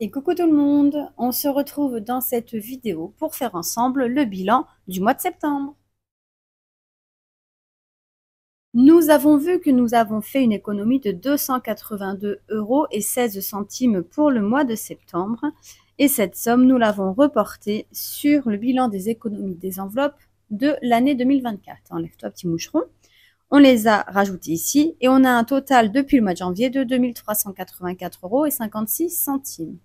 Et coucou tout le monde, on se retrouve dans cette vidéo pour faire ensemble le bilan du mois de septembre. Nous avons vu que nous avons fait une économie de 282,16 € pour le mois de septembre et cette somme, nous l'avons reportée sur le bilan des économies des enveloppes de l'année 2024. Enlève-toi petit moucheron. On les a rajoutés ici et on a un total depuis le mois de janvier de 2384,56 €.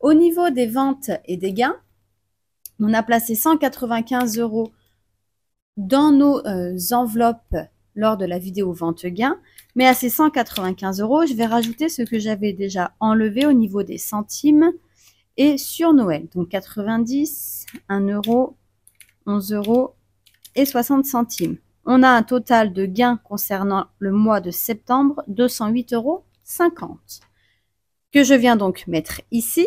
Au niveau des ventes et des gains, on a placé 195 € dans nos enveloppes lors de la vidéo vente-gain. Mais à ces 195 €, je vais rajouter ce que j'avais déjà enlevé au niveau des centimes et sur Noël. Donc 90, 1 €, 11 € et 60 centimes. On a un total de gains concernant le mois de septembre, 208,50 € que je viens donc mettre ici.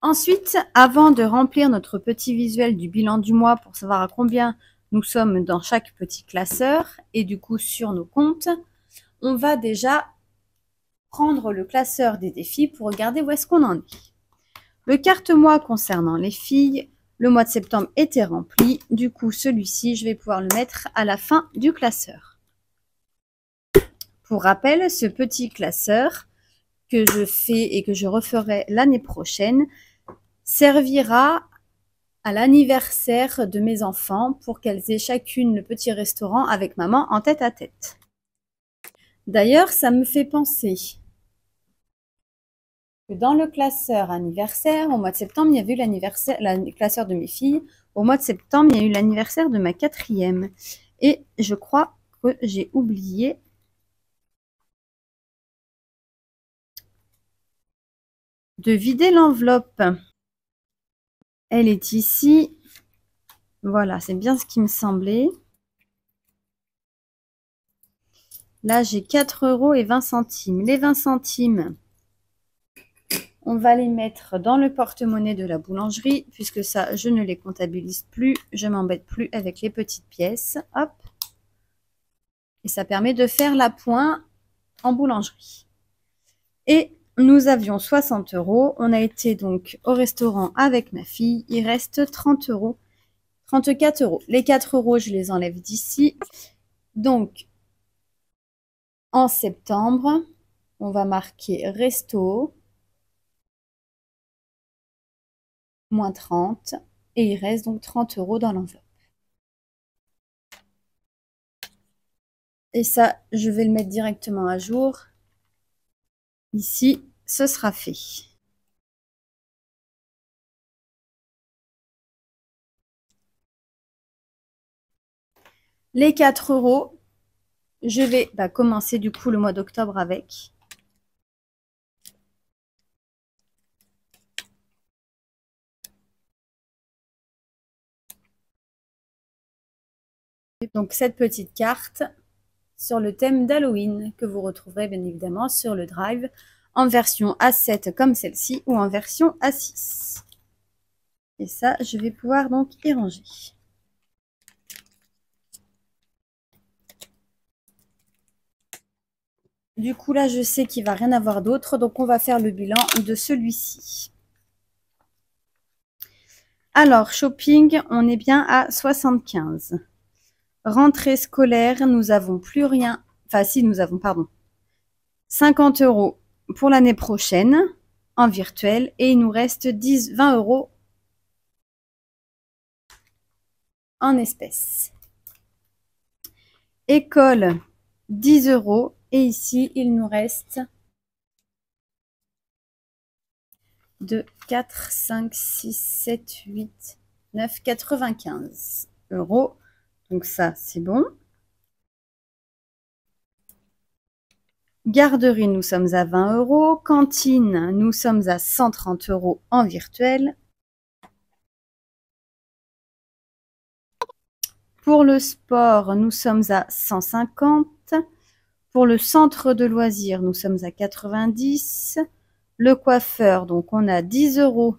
Ensuite, avant de remplir notre petit visuel du bilan du mois pour savoir à combien nous sommes dans chaque petit classeur et du coup sur nos comptes, on va déjà prendre le classeur des défis pour regarder où est-ce qu'on en est. Le carte-mois concernant les filles, le mois de septembre était rempli. Du coup, celui-ci, je vais pouvoir le mettre à la fin du classeur. Pour rappel, ce petit classeur que je fais et que je referai l'année prochaine servira à l'anniversaire de mes enfants pour qu'elles aient chacune le petit restaurant avec maman en tête à tête. D'ailleurs, ça me fait penser que dans le classeur anniversaire, au mois de septembre, il y avait eu le classeur de mes filles. Au mois de septembre, il y a eu l'anniversaire de ma 4e. Et je crois que j'ai oublié de vider l'enveloppe. Elle est ici. Voilà, c'est bien ce qui me semblait. Là, j'ai 4,20 €. Les 20 centimes, on va les mettre dans le porte-monnaie de la boulangerie, puisque ça, je ne les comptabilise plus. Je m'embête plus avec les petites pièces. Hop. Et ça permet de faire l'appoint en boulangerie. Et nous avions 60 €. On a été donc au restaurant avec ma fille. Il reste 30 €. 34 €. Les 4 €, je les enlève d'ici. Donc, en septembre, on va marquer resto, moins 30, et il reste donc 30 € dans l'enveloppe. Et ça, je vais le mettre directement à jour. Ici, ce sera fait. Les 4 €, je vais commencer du coup le mois d'octobre avec. Donc cette petite carte sur le thème d'Halloween que vous retrouverez bien évidemment sur le Drive en version A7 comme celle-ci ou en version A6. Et ça, je vais pouvoir donc y ranger. Du coup, là, je sais qu'il ne va rien avoir d'autre, donc on va faire le bilan de celui-ci. Alors, shopping, on est bien à 75. Rentrée scolaire, nous n'avons plus rien. Enfin, si, nous avons, pardon. 50 € pour l'année prochaine en virtuel et il nous reste 20 € en espèces. École, 10 € et ici, il nous reste 2, 4, 5, 6, 7, 8, 9, 95 €. Donc ça, c'est bon. Garderie, nous sommes à 20 €. Cantine, nous sommes à 130 € en virtuel. Pour le sport, nous sommes à 150. Pour le centre de loisirs, nous sommes à 90. Le coiffeur, donc on a 10 €.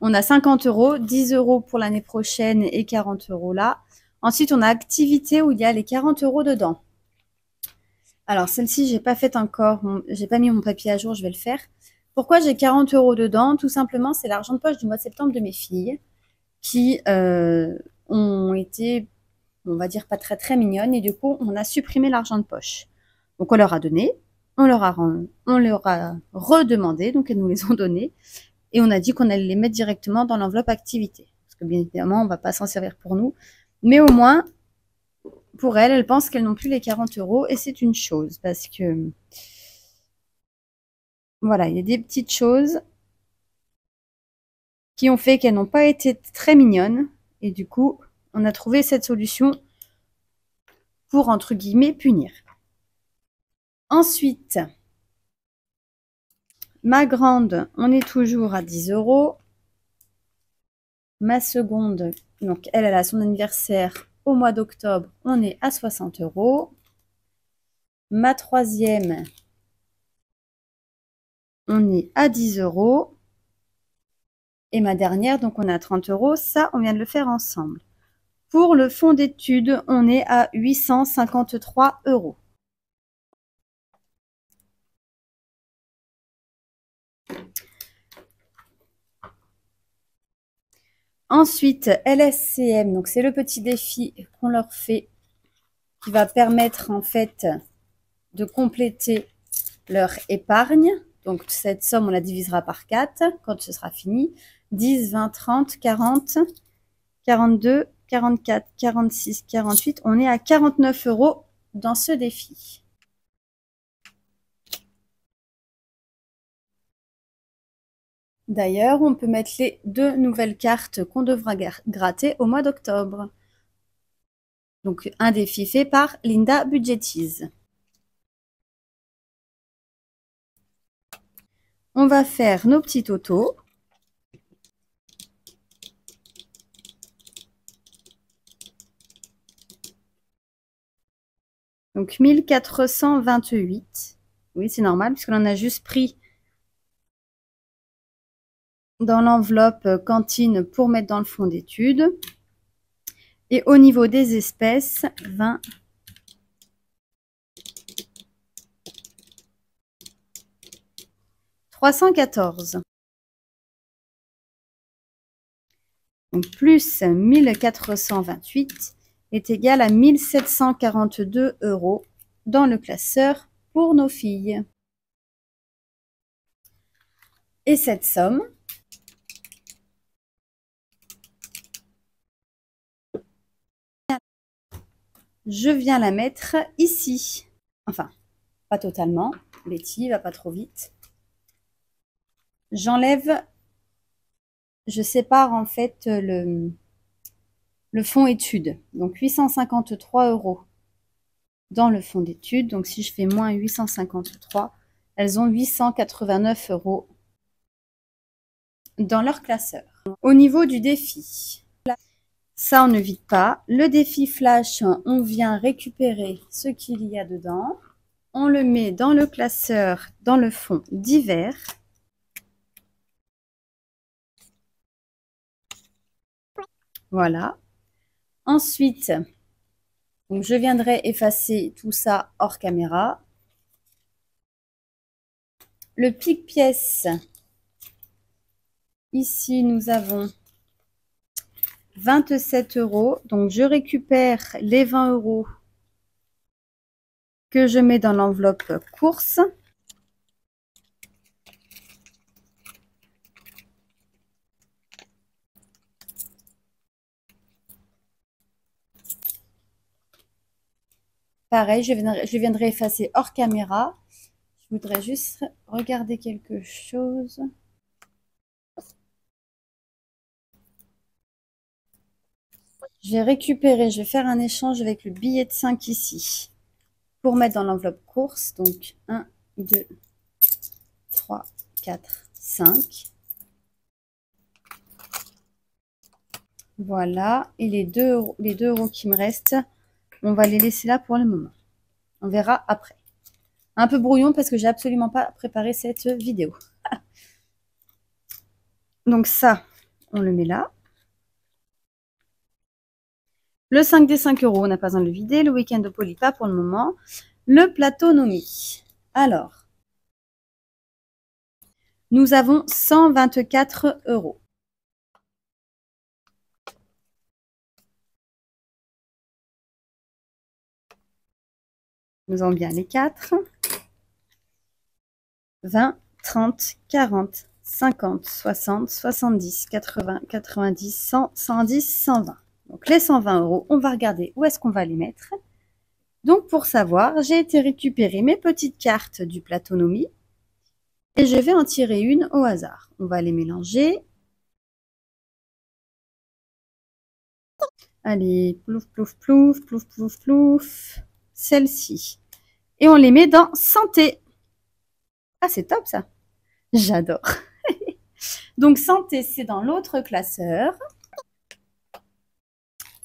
On a 50 €, 10 € pour l'année prochaine et 40 € là. Ensuite, on a activité où il y a les 40 € dedans. Alors, celle-ci, j'ai pas fait encore. J'ai pas mis mon papier à jour, je vais le faire. Pourquoi j'ai 40 € dedans? Tout simplement, c'est l'argent de poche du mois de septembre de mes filles qui ont été, on va dire, pas très très mignonnes. Et du coup, on a supprimé l'argent de poche. Donc, on leur a donné, on leur a redemandé, donc elles nous les ont donnés. Et on a dit qu'on allait les mettre directement dans l'enveloppe activité. Parce que bien évidemment, on ne va pas s'en servir pour nous. Mais au moins, pour elles pensent qu'elles n'ont plus les 40 € et c'est une chose. Parce que, voilà, il y a des petites choses qui ont fait qu'elles n'ont pas été très mignonnes. Et du coup, on a trouvé cette solution pour, entre guillemets, punir. Ensuite, ma grande, on est toujours à 10 €. Ma seconde, donc elle a son anniversaire au mois d'octobre, on est à 60 €. Ma troisième, on est à 10 €. Et ma dernière, donc on est à 30 €. Ça, on vient de le faire ensemble. Pour le fonds d'études, on est à 853 €. Ensuite, LSCM, donc c'est le petit défi qu'on leur fait qui va permettre en fait de compléter leur épargne. Donc cette somme, on la divisera par 4 quand ce sera fini. 10, 20, 30, 40, 42, 44, 46, 48. On est à 49 € dans ce défi. D'ailleurs, on peut mettre les 2 nouvelles cartes qu'on devra gratter au mois d'octobre. Donc, un défi fait par Linda Budgetiz. On va faire nos petits totaux. Donc, 1428. Oui, c'est normal, puisqu'on en a juste pris dans l'enveloppe cantine pour mettre dans le fonds d'études. Et au niveau des espèces, 20. « 314. Donc, plus 1428 est égal à 1742 € dans le classeur pour nos filles. Et cette somme, je viens la mettre ici. Enfin, pas totalement. Betty, va pas trop vite. J'enlève, je sépare en fait le fonds études. Donc 853 € dans le fonds d'études. Donc si je fais moins 853, elles ont 889 € dans leur classeur. Au niveau du défi, ça on ne vide pas. Le défi flash, on vient récupérer ce qu'il y a dedans. On le met dans le classeur, dans le fond divers. Voilà. Ensuite, donc je viendrai effacer tout ça hors caméra. Le pique-pièce, ici nous avons 27 €. Donc je récupère les 20 € que je mets dans l'enveloppe course. Pareil, je viendrai effacer hors caméra. Je voudrais juste regarder quelque chose. Je vais récupérer, je vais faire un échange avec le billet de 5 ici pour mettre dans l'enveloppe course. Donc 1, 2, 3, 4, 5. Voilà. Et les 2 € qui me restent, on va les laisser là pour le moment. On verra après. Un peu brouillon parce que j'ai absolument pas préparé cette vidéo. Donc ça, on le met là. Le 5 des 5 €, on n'a pas besoin de le vider. Le week-end de Poly, pas pour le moment. le plateau Nomi. Alors, nous avons 124 €. Nous avons bien les 4. 20, 30, 40, 50, 60, 70, 80, 90, 100, 110, 120. Donc les 120 €, on va regarder où est-ce qu'on va les mettre. Donc pour savoir, j'ai été récupérer mes petites cartes du plateau Nomi et je vais en tirer une au hasard. On va les mélanger. Allez, plouf, plouf, plouf, plouf, plouf, plouf. Celle-ci. Et on les met dans santé. Ah, c'est top ça. J'adore. Donc santé, c'est dans l'autre classeur.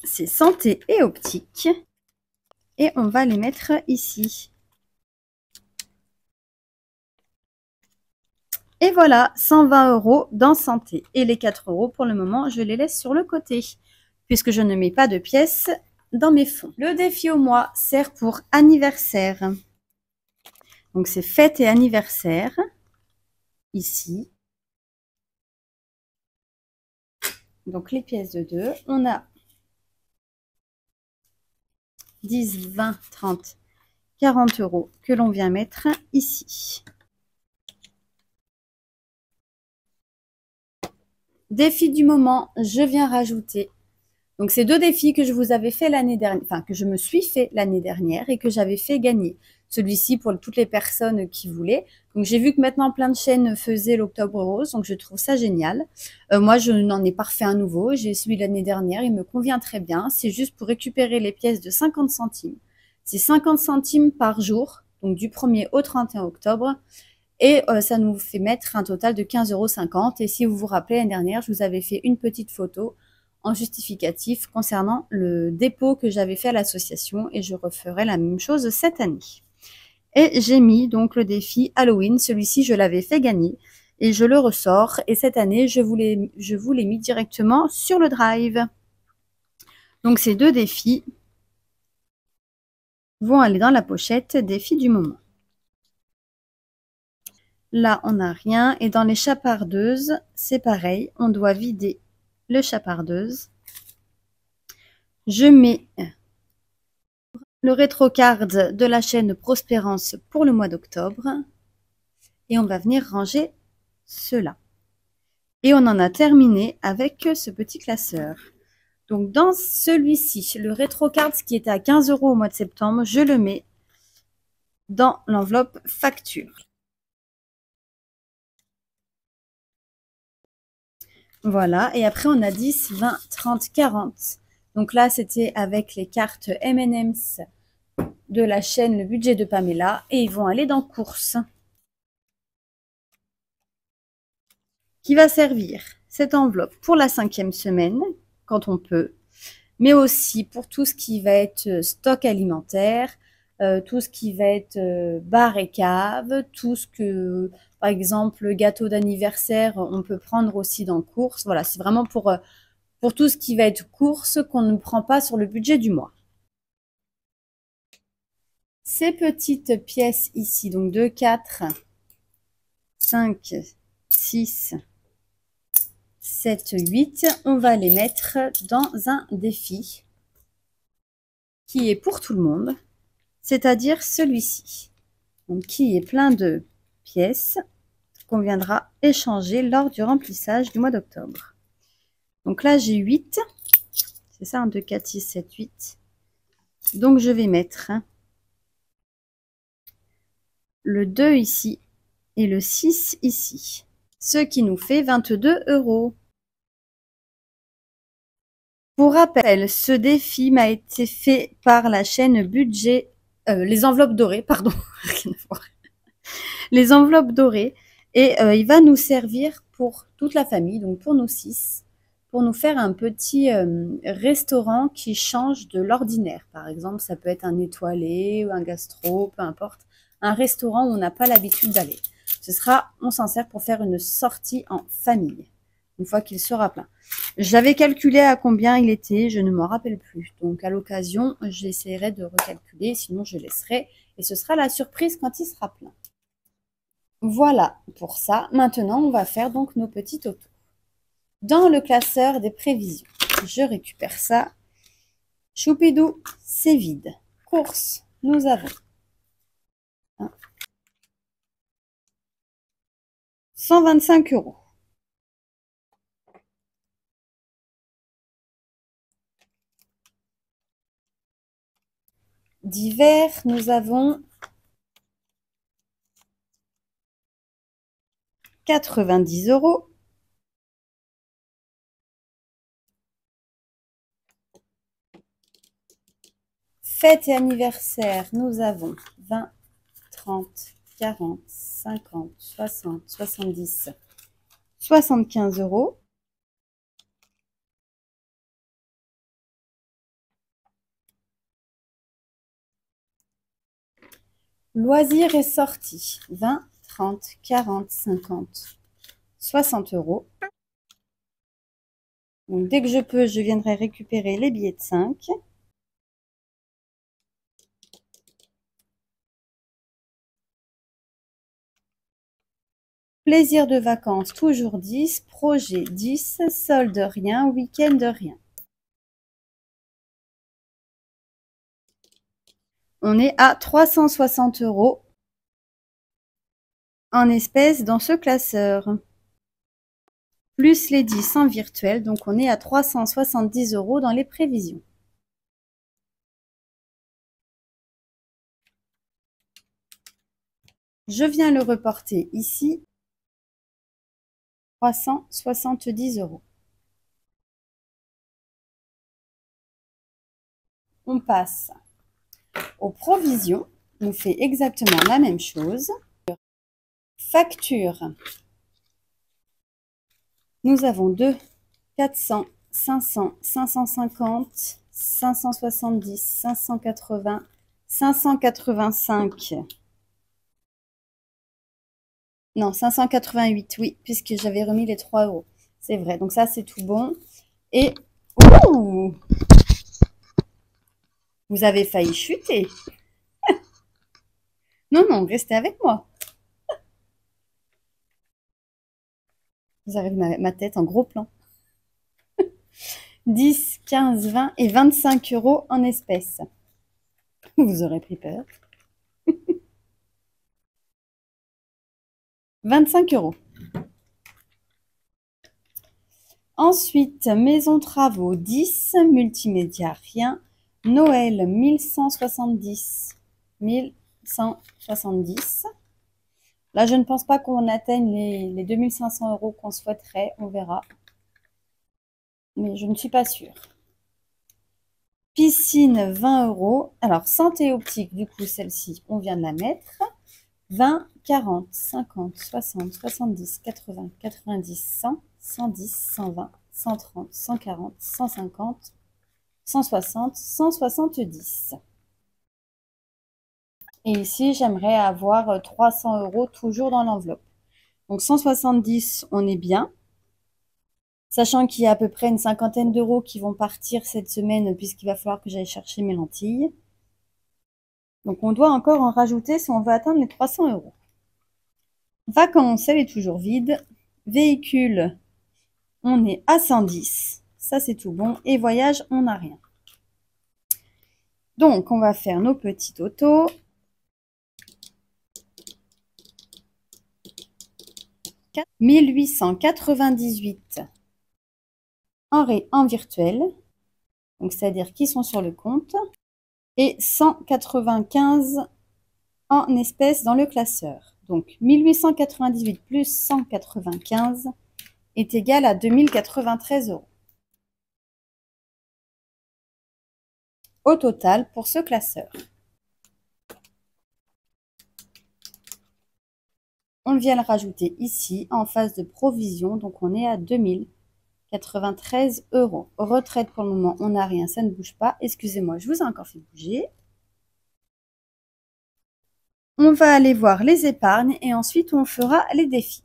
C'est santé et optique. Et on va les mettre ici. Et voilà, 120 € dans santé. Et les 4 € pour le moment, je les laisse sur le côté, puisque je ne mets pas de pièces dans mes fonds. Le défi au mois sert pour anniversaire. Donc c'est fête et anniversaire, ici. Donc les pièces de 2, on a 10, 20, 30, 40 € que l'on vient mettre ici. Défi du moment, je viens rajouter. Donc, c'est 2 défis que je vous avais fait l'année dernière, enfin, que je me suis fait l'année dernière et que j'avais fait gagner. Celui-ci pour toutes les personnes qui voulaient. Donc, j'ai vu que maintenant plein de chaînes faisaient l'Octobre Rose, donc je trouve ça génial. Moi, je n'en ai pas refait un nouveau. J'ai celui de l'année dernière, il me convient très bien. C'est juste pour récupérer les pièces de 50 centimes. C'est 50 centimes par jour, donc du 1er au 31 octobre. Et ça nous fait mettre un total de 15,50 €. Et si vous vous rappelez, l'année dernière, je vous avais fait une petite photo en justificatif concernant le dépôt que j'avais fait à l'association et je referai la même chose cette année. Et j'ai mis donc le défi Halloween, celui-ci je l'avais fait gagner et je le ressors et cette année je vous l'ai mis directement sur le drive. Donc ces 2 défis vont aller dans la pochette défi du moment. Là on n'a rien et dans les chapardeuses c'est pareil, on doit vider le chapardeuse. Je mets le rétrocard de la chaîne Prospérance pour le mois d'octobre. Et on va venir ranger cela. Et on en a terminé avec ce petit classeur. Donc dans celui-ci, le rétrocard qui était à 15 € au mois de septembre, je le mets dans l'enveloppe facture. Voilà, et après on a 10, 20, 30, 40. Donc là, c'était avec les cartes M&M's de la chaîne Le Budget de Pamela et ils vont aller dans course. Qui va servir cette enveloppe pour la 5e semaine, quand on peut, mais aussi pour tout ce qui va être stock alimentaire, tout ce qui va être bar et cave, tout ce que, par exemple, gâteau d'anniversaire, on peut prendre aussi dans course. Voilà, c'est vraiment pour tout ce qui va être course qu'on ne prend pas sur le budget du mois. Ces petites pièces ici, donc 2, 4, 5, 6, 7, 8, on va les mettre dans un défi qui est pour tout le monde, c'est-à-dire celui-ci, donc qui est plein de pièces qu'on viendra échanger lors du remplissage du mois d'octobre. Donc là, j'ai 8, c'est ça, 1, 2, 4, 6, 7, 8. Donc je vais mettre le 2 ici et le 6 ici, ce qui nous fait 22 €. Pour rappel, ce défi m'a été fait par la chaîne Budget, les enveloppes dorées, pardon, rien à voir. Les enveloppes dorées, et il va nous servir pour toute la famille, donc pour nous 6, pour nous faire un petit restaurant qui change de l'ordinaire. Par exemple, ça peut être un étoilé ou un gastro, peu importe, un restaurant où on n'a pas l'habitude d'aller. On s'en sert pour faire une sortie en famille, une fois qu'il sera plein. J'avais calculé à combien il était, je ne m'en rappelle plus. Donc à l'occasion, j'essaierai de recalculer, sinon je laisserai et ce sera la surprise quand il sera plein. Voilà pour ça. Maintenant, on va faire donc nos petits totaux. Dans le classeur des prévisions, je récupère ça. Choupidou, c'est vide. Courses, nous avons 125 €. Divers, nous avons 90 €. Fête et anniversaire, nous avons 20, 30, 40, 50, 60, 70, 75 €. Loisirs et sorties, 20, 30, 40, 50, 60 €. Donc, dès que je peux, je viendrai récupérer les billets de 5. Plaisir de vacances, toujours 10. Projet 10. Solde rien. Week-end rien. On est à 360 € en espèces dans ce classeur. Plus les 10 en virtuel, donc on est à 370 € dans les prévisions. Je viens le reporter ici. 370 €. On passe aux provisions. On fait exactement la même chose. Facture. Nous avons 2, 400, 500, 550, 570, 580, 585. Non, 588, oui, puisque j'avais remis les 3 €. C'est vrai, donc ça, c'est tout bon. Et... Ouh, vous avez failli chuter. Non, non, restez avec moi. Vous avez ma tête en gros plan. 10, 15, 20 et 25 € en espèces. Vous aurez pris peur. 25 €. Ensuite, maison travaux 10, multimédia rien, Noël 1170. 1170. Là, je ne pense pas qu'on atteigne les 2500 € qu'on souhaiterait, on verra. Mais je ne suis pas sûre. Piscine 20 €. Alors, santé optique, du coup, celle-ci, on vient de la mettre. 20, 40, 50, 60, 70, 80, 90, 100, 110, 120, 130, 140, 150, 160, 170. Et ici, j'aimerais avoir 300 € toujours dans l'enveloppe. Donc 170, on est bien. Sachant qu'il y a à peu près une cinquantaine d'euros qui vont partir cette semaine puisqu'il va falloir que j'aille chercher mes lentilles. Donc on doit encore en rajouter si on veut atteindre les 300 €. Vacances, elle est toujours vide. Véhicule, on est à 110. Ça, c'est tout bon. Et voyage, on n'a rien. Donc, on va faire nos petits totaux. « 1898 en virtuel, donc c'est-à-dire qui sont sur le compte, et 195 en espèces dans le classeur. Donc 1898 plus 195 est égal à 2093 € au total pour ce classeur. On vient le rajouter ici en phase de provision, donc on est à 2093 €. Retraite pour le moment, on n'a rien, ça ne bouge pas. Excusez-moi, je vous ai encore fait bouger. On va aller voir les épargnes et ensuite on fera les défis.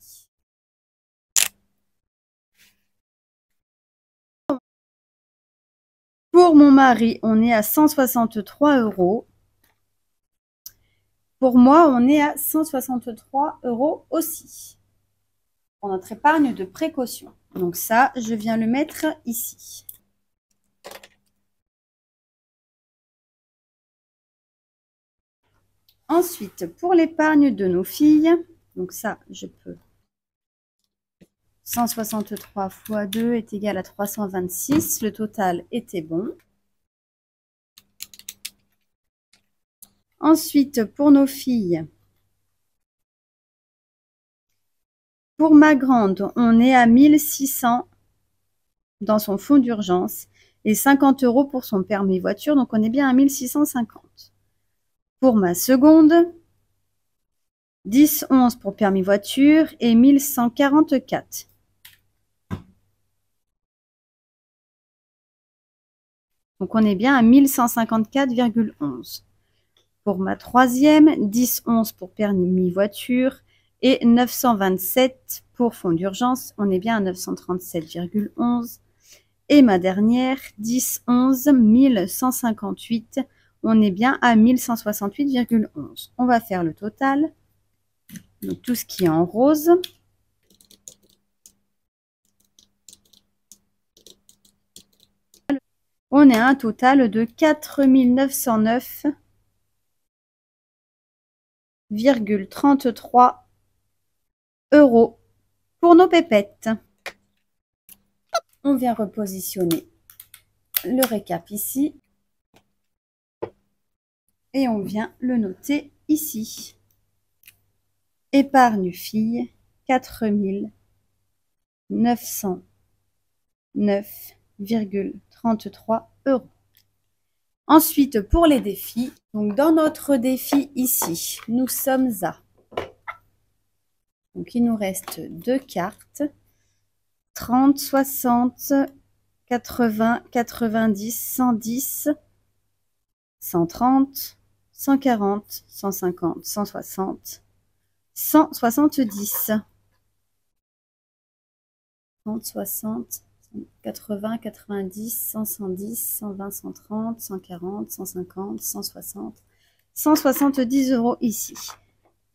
Pour mon mari, on est à 163 €. Pour moi, on est à 163 € aussi pour notre épargne de précaution. Donc ça, je viens le mettre ici. Ensuite, pour l'épargne de nos filles, donc ça, je peux. 163 fois 2 est égal à 326. Le total était bon. Ensuite, pour nos filles, pour ma grande, on est à 1600 dans son fonds d'urgence et 50 € pour son permis voiture. Donc, on est bien à 1650. Pour ma seconde, 10-11 pour permis voiture et 1144. Donc, on est bien à 1154,11. Pour ma troisième, 10-11 pour permis voiture et 927 pour fonds d'urgence. On est bien à 937,11. Et ma dernière, 10-11, 1158. On est bien à 1168,11. On va faire le total. Donc, tout ce qui est en rose. On est à un total de 4909,33 € pour nos pépettes. On vient repositionner le récap ici. Et on vient le noter ici. Épargne fille, 4909,33 €. Ensuite, pour les défis, donc dans notre défi ici, nous sommes à... Donc, il nous reste 2 cartes. 30, 60, 80, 90, 110, 130, 140, 150, 160, 170. 30, 60, 80, 90, 100, 110, 120, 130, 140, 150, 160, 170 € ici.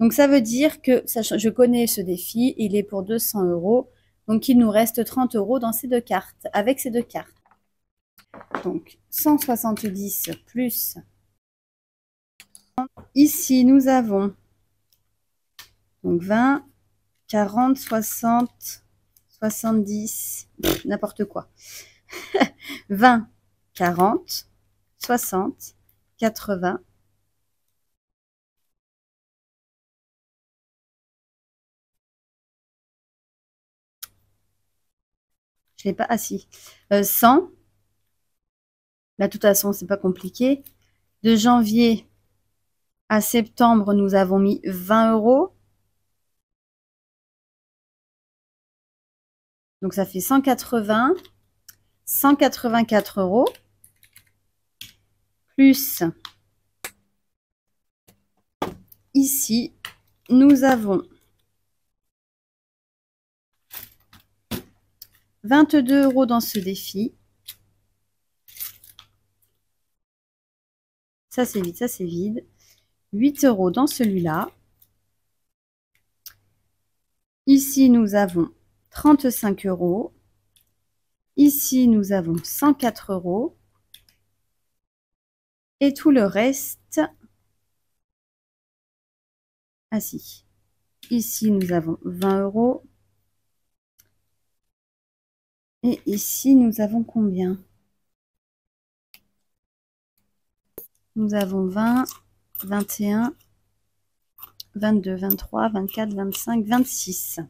Donc, ça veut dire que, je connais ce défi, il est pour 200 €. Donc, il nous reste 30 € dans ces deux cartes, avec ces deux cartes. Donc, 170 plus. Ici, nous avons donc 20, 40, 60, 70, n'importe quoi. 20, 40, 60, 80. Je l'ai pas assis. 100. Là, de toute façon, c'est pas compliqué. De janvier à septembre, nous avons mis 20 €. Donc, ça fait 180, 184 €. Plus, ici, nous avons 22 € dans ce défi. Ça, c'est vide, ça, c'est vide. 8 € dans celui-là. Ici, nous avons 35 €. Ici, nous avons 104 €. Et tout le reste, si. Ici, nous avons 20 €. Et ici, nous avons combien? Nous avons 20, 21, 22, 23, 24, 25, 26.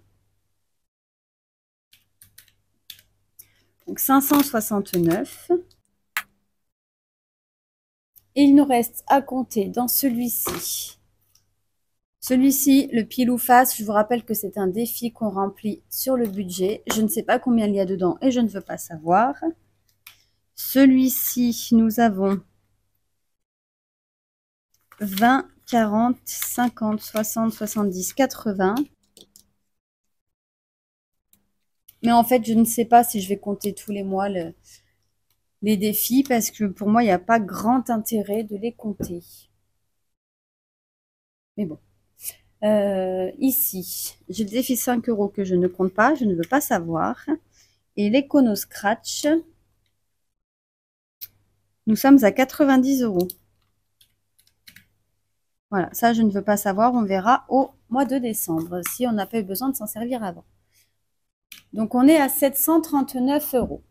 Donc 569. Et il nous reste à compter dans celui-ci. Celui-ci, le pile ou face, je vous rappelle que c'est un défi qu'on remplit sur le budget. Je ne sais pas combien il y a dedans et je ne veux pas savoir. Celui-ci, nous avons 20, 40, 50, 60, 70, 80. Mais en fait, je ne sais pas si je vais compter tous les mois les défis parce que pour moi, il n'y a pas grand intérêt de les compter. Mais bon. Ici, j'ai le défi 5 € que je ne compte pas, je ne veux pas savoir. Et l'Econo Scratch, nous sommes à 90 €. Voilà, ça, je ne veux pas savoir. On verra au mois de décembre si on n'a pas eu besoin de s'en servir avant. Donc, on est à 739 €.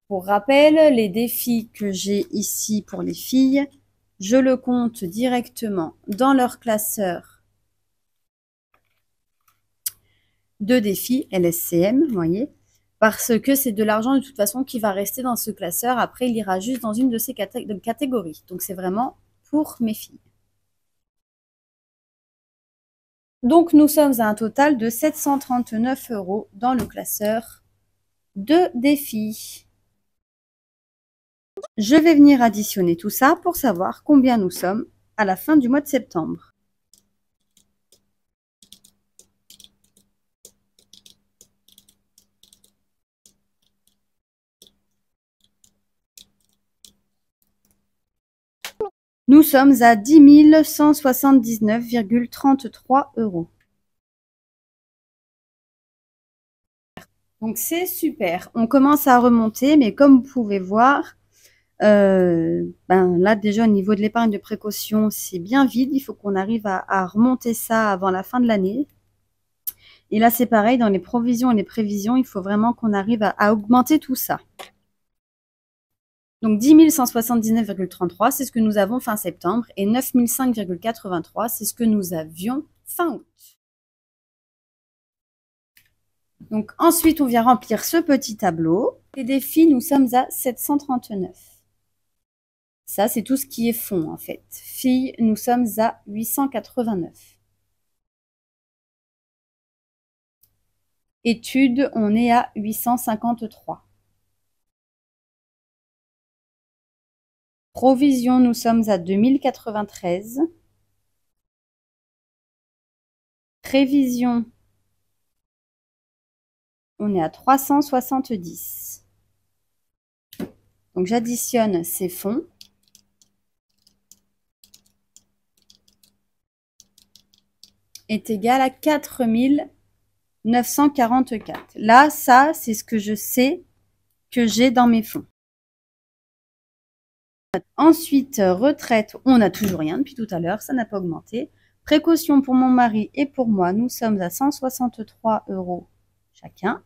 Pour rappel, les défis que j'ai ici pour les filles, je le compte directement dans leur classeur de défis LSCM, vous voyez, parce que c'est de l'argent de toute façon qui va rester dans ce classeur. Après, il ira juste dans une de ces catégories. Donc, c'est vraiment pour mes filles. Donc, nous sommes à un total de 739 € dans le classeur de défis. Je vais venir additionner tout ça pour savoir combien nous sommes à la fin du mois de septembre. Nous sommes à 10 179,33 €. Donc, c'est super. On commence à remonter, mais comme vous pouvez voir, là, déjà, au niveau de l'épargne de précaution, c'est bien vide. Il faut qu'on arrive à remonter ça avant la fin de l'année. Et là, c'est pareil, dans les provisions et les prévisions, il faut vraiment qu'on arrive à augmenter tout ça. Donc, 10 179,33, c'est ce que nous avons fin septembre. Et 9 005,83, c'est ce que nous avions fin août. Donc, ensuite, on vient remplir ce petit tableau. Les défis, nous sommes à 739. Ça, c'est tout ce qui est fond, en fait. Filles, nous sommes à 889. Études, on est à 853. Provision, nous sommes à 2093. Prévision, on est à 370. Donc, j'additionne ces fonds. Est égal à 4 944. Là, ça, c'est ce que je sais que j'ai dans mes fonds. Ensuite, retraite, on n'a toujours rien depuis tout à l'heure, ça n'a pas augmenté. Précaution pour mon mari et pour moi, nous sommes à 163 € chacun.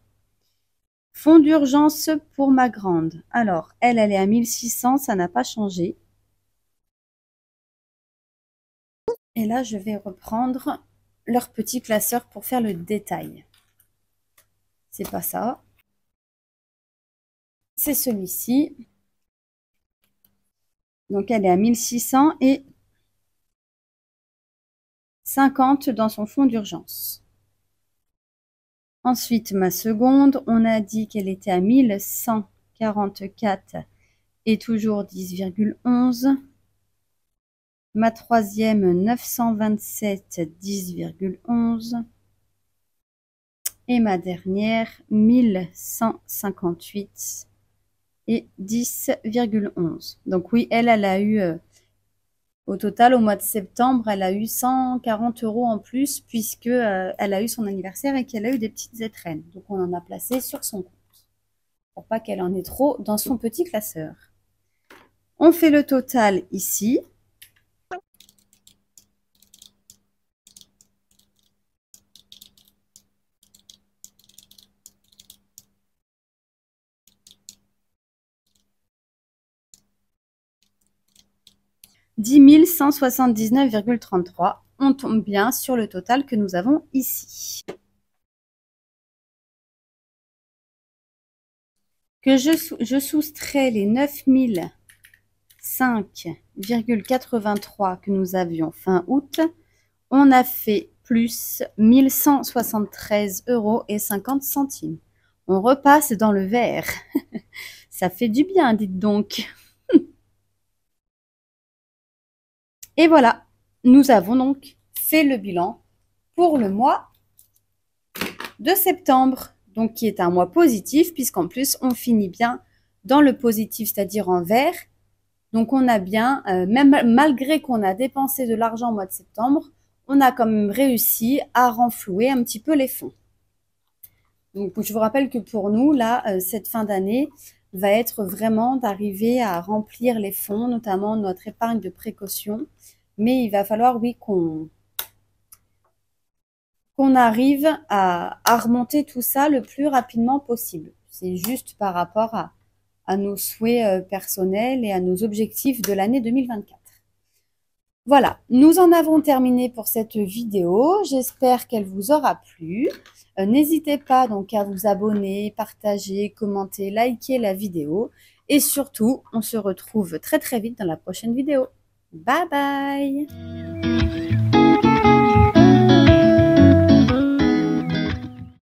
Fonds d'urgence pour ma grande. Alors, elle est à 1600, ça n'a pas changé. Et là, je vais reprendre leur petit classeur pour faire le détail. C'est pas ça. C'est celui-ci. Donc, elle est à 1600 et 50 dans son fonds d'urgence. Ensuite, ma seconde, on a dit qu'elle était à 1144 et toujours 10,11. Ma troisième, 927, 10,11. Et ma dernière, 1158 et 10,11. Donc oui, elle a eu, au total, au mois de septembre, elle a eu 140 € en plus puisque elle a eu son anniversaire et qu'elle a eu des petites étrennes. Donc on en a placé sur son compte pour pas qu'elle en ait trop dans son petit classeur. On fait le total ici. « 10 179,33 ». On tombe bien sur le total que nous avons ici. Que je soustrais les 9005,83 que nous avions fin août, on a fait plus 1173,50 €. On repasse dans le vert. Ça fait du bien, dites donc. Et voilà, nous avons donc fait le bilan pour le mois de septembre, donc qui est un mois positif, puisqu'en plus, on finit bien dans le positif, c'est-à-dire en vert. Donc, on a bien, même malgré qu'on a dépensé de l'argent au mois de septembre, on a quand même réussi à renflouer un petit peu les fonds. Donc, je vous rappelle que pour nous, là, cette fin d'année va être vraiment d'arriver à remplir les fonds, notamment notre épargne de précaution. Mais il va falloir, oui, qu'on arrive à remonter tout ça le plus rapidement possible. C'est juste par rapport à nos souhaits personnels et à nos objectifs de l'année 2024. Voilà, nous en avons terminé pour cette vidéo. J'espère qu'elle vous aura plu. N'hésitez pas donc à vous abonner, partager, commenter, liker la vidéo. Et surtout, on se retrouve très très vite dans la prochaine vidéo. Bye bye!